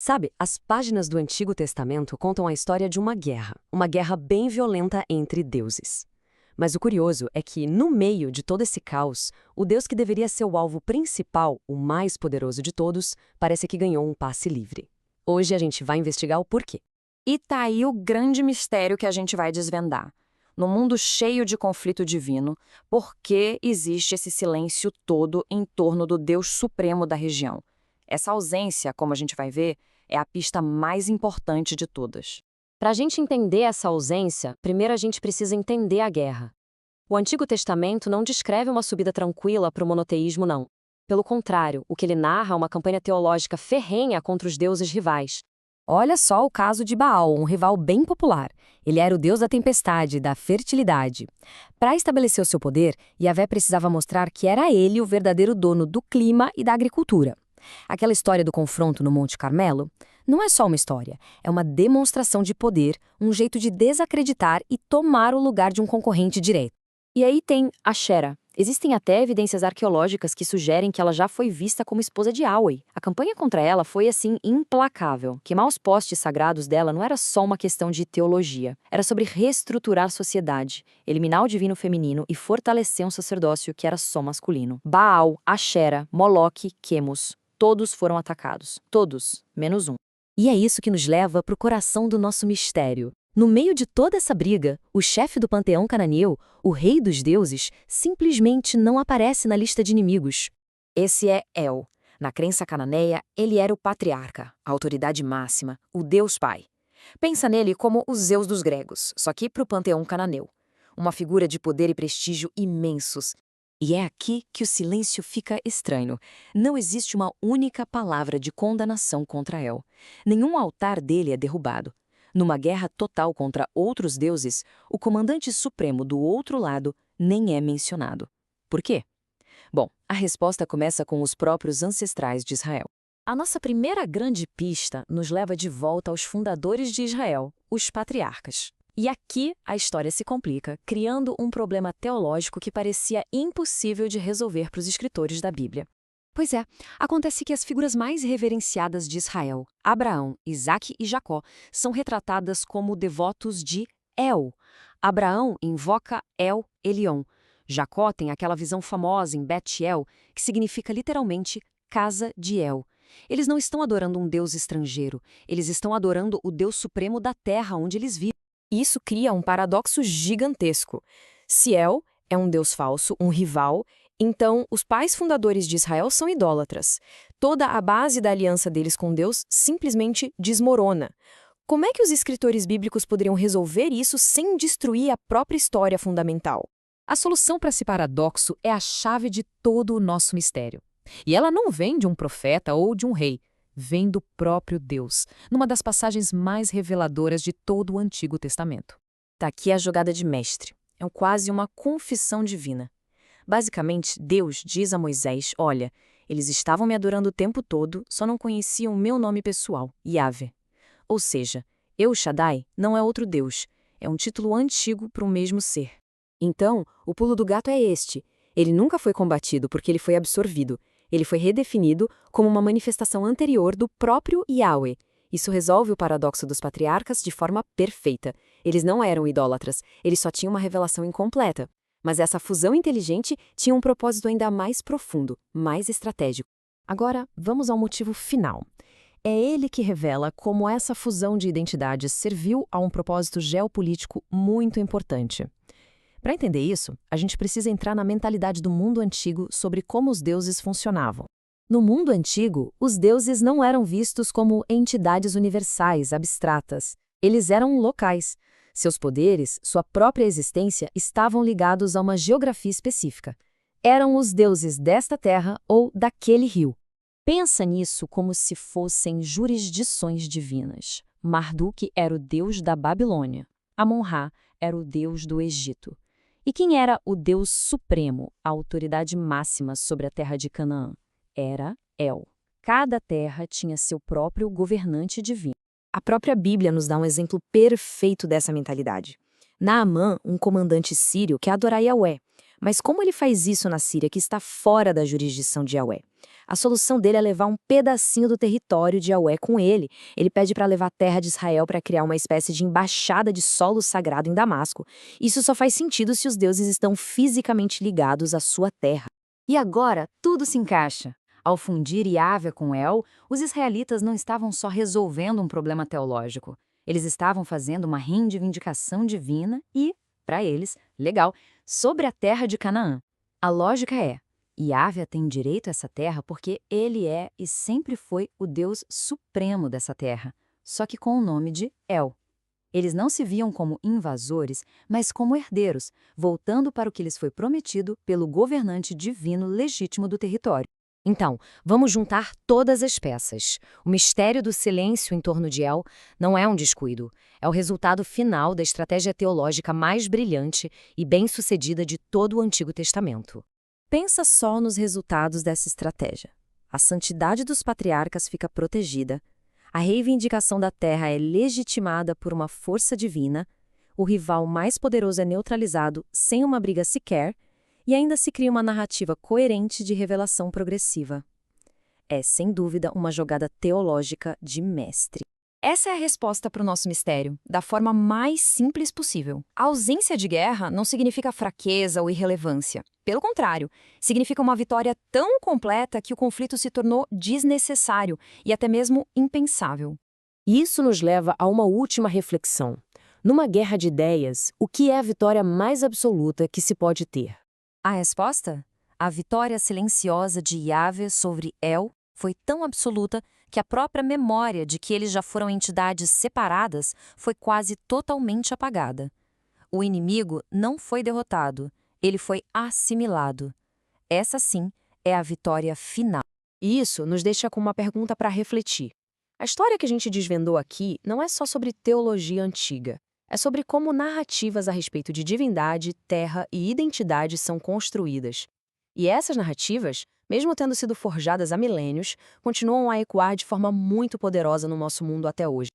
Sabe, as páginas do Antigo Testamento contam a história de uma guerra bem violenta entre deuses. Mas o curioso é que, no meio de todo esse caos, o Deus que deveria ser o alvo principal, o mais poderoso de todos, parece que ganhou um passe livre. Hoje a gente vai investigar o porquê. E tá aí o grande mistério que a gente vai desvendar. No mundo cheio de conflito divino, por que existe esse silêncio todo em torno do Deus supremo da região? Essa ausência, como a gente vai ver, é a pista mais importante de todas. Para a gente entender essa ausência, primeiro a gente precisa entender a guerra. O Antigo Testamento não descreve uma subida tranquila para o monoteísmo, não. Pelo contrário, o que ele narra é uma campanha teológica ferrenha contra os deuses rivais. Olha só o caso de Baal, um rival bem popular. Ele era o deus da tempestade, da fertilidade. Para estabelecer o seu poder, Yahvé precisava mostrar que era ele o verdadeiro dono do clima e da agricultura. Aquela história do confronto no Monte Carmelo não é só uma história, é uma demonstração de poder, um jeito de desacreditar e tomar o lugar de um concorrente direto. E aí tem Axera. Existem até evidências arqueológicas que sugerem que ela já foi vista como esposa de Yahweh. A campanha contra ela foi, assim, implacável. Queimar os postes sagrados dela não era só uma questão de teologia. Era sobre reestruturar a sociedade, eliminar o divino feminino e fortalecer um sacerdócio que era só masculino. Baal, Axera, Moloque, Quemos, todos foram atacados. Todos, menos um. E é isso que nos leva para o coração do nosso mistério. No meio de toda essa briga, o chefe do panteão cananeu, o rei dos deuses, simplesmente não aparece na lista de inimigos. Esse é El. Na crença cananeia, ele era o patriarca, a autoridade máxima, o Deus Pai. Pensa nele como o Zeus dos gregos, só que para o panteão cananeu. Uma figura de poder e prestígio imensos. E é aqui que o silêncio fica estranho. Não existe uma única palavra de condenação contra El. Nenhum altar dele é derrubado. Numa guerra total contra outros deuses, o comandante supremo do outro lado nem é mencionado. Por quê? Bom, a resposta começa com os próprios ancestrais de Israel. A nossa primeira grande pista nos leva de volta aos fundadores de Israel, os patriarcas. E aqui a história se complica, criando um problema teológico que parecia impossível de resolver para os escritores da Bíblia. Pois é, acontece que as figuras mais reverenciadas de Israel, Abraão, Isaque e Jacó, são retratadas como devotos de El. Abraão invoca El Elyon. Jacó tem aquela visão famosa em Bet-El, que significa literalmente casa de El. Eles não estão adorando um deus estrangeiro, eles estão adorando o Deus supremo da terra onde eles vivem. Isso cria um paradoxo gigantesco. Se El é um deus falso, um rival, então os pais fundadores de Israel são idólatras. Toda a base da aliança deles com Deus simplesmente desmorona. Como é que os escritores bíblicos poderiam resolver isso sem destruir a própria história fundamental? A solução para esse paradoxo é a chave de todo o nosso mistério. E ela não vem de um profeta ou de um rei, vem do próprio Deus, numa das passagens mais reveladoras de todo o Antigo Testamento. Tá aqui a jogada de mestre. É quase uma confissão divina. Basicamente, Deus diz a Moisés, olha, eles estavam me adorando o tempo todo, só não conheciam o meu nome pessoal, Yahvé. Ou seja, El Shaddai não é outro Deus, é um título antigo para o mesmo ser. Então, o pulo do gato é este. Ele nunca foi combatido porque ele foi absorvido. Ele foi redefinido como uma manifestação anterior do próprio Yahweh. Isso resolve o paradoxo dos patriarcas de forma perfeita. Eles não eram idólatras, eles só tinham uma revelação incompleta. Mas essa fusão inteligente tinha um propósito ainda mais profundo, mais estratégico. Agora, vamos ao motivo final. É ele que revela como essa fusão de identidades serviu a um propósito geopolítico muito importante. Para entender isso, a gente precisa entrar na mentalidade do mundo antigo sobre como os deuses funcionavam. No mundo antigo, os deuses não eram vistos como entidades universais, abstratas. Eles eram locais. Seus poderes, sua própria existência estavam ligados a uma geografia específica. Eram os deuses desta terra ou daquele rio. Pensa nisso como se fossem jurisdições divinas. Marduk era o deus da Babilônia. Amon-Ra era o deus do Egito. E quem era o Deus Supremo, a autoridade máxima sobre a terra de Canaã? Era El. Cada terra tinha seu próprio governante divino. A própria Bíblia nos dá um exemplo perfeito dessa mentalidade. Naamã, um comandante sírio, quer adorar Yahvé, Mas como ele faz isso na Síria, que está fora da jurisdição de Yahweh? A solução dele é levar um pedacinho do território de Yahweh com ele. Ele pede para levar a terra de Israel para criar uma espécie de embaixada de solo sagrado em Damasco. Isso só faz sentido se os deuses estão fisicamente ligados à sua terra. E agora, tudo se encaixa. Ao fundir Yahvé com El, os israelitas não estavam só resolvendo um problema teológico. Eles estavam fazendo uma reivindicação divina e, para eles, legal, sobre a terra de Canaã. A lógica é: Yahvé tem direito a essa terra porque ele é e sempre foi o Deus supremo dessa terra, só que com o nome de El. Eles não se viam como invasores, mas como herdeiros, voltando para o que lhes foi prometido pelo governante divino legítimo do território. Então, vamos juntar todas as peças. O mistério do silêncio em torno de El não é um descuido. É o resultado final da estratégia teológica mais brilhante e bem-sucedida de todo o Antigo Testamento. Pensa só nos resultados dessa estratégia. A santidade dos patriarcas fica protegida, a reivindicação da terra é legitimada por uma força divina, o rival mais poderoso é neutralizado sem uma briga sequer, e ainda se cria uma narrativa coerente de revelação progressiva. É, sem dúvida, uma jogada teológica de mestre. Essa é a resposta para o nosso mistério, da forma mais simples possível. A ausência de guerra não significa fraqueza ou irrelevância. Pelo contrário, significa uma vitória tão completa que o conflito se tornou desnecessário e até mesmo impensável. Isso nos leva a uma última reflexão. Numa guerra de ideias, o que é a vitória mais absoluta que se pode ter? A resposta? A vitória silenciosa de Yahvé sobre El foi tão absoluta que a própria memória de que eles já foram entidades separadas foi quase totalmente apagada. O inimigo não foi derrotado, ele foi assimilado. Essa, sim, é a vitória final. E isso nos deixa com uma pergunta para refletir. A história que a gente desvendou aqui não é só sobre teologia antiga. É sobre como narrativas a respeito de divindade, terra e identidade são construídas. E essas narrativas, mesmo tendo sido forjadas há milênios, continuam a ecoar de forma muito poderosa no nosso mundo até hoje.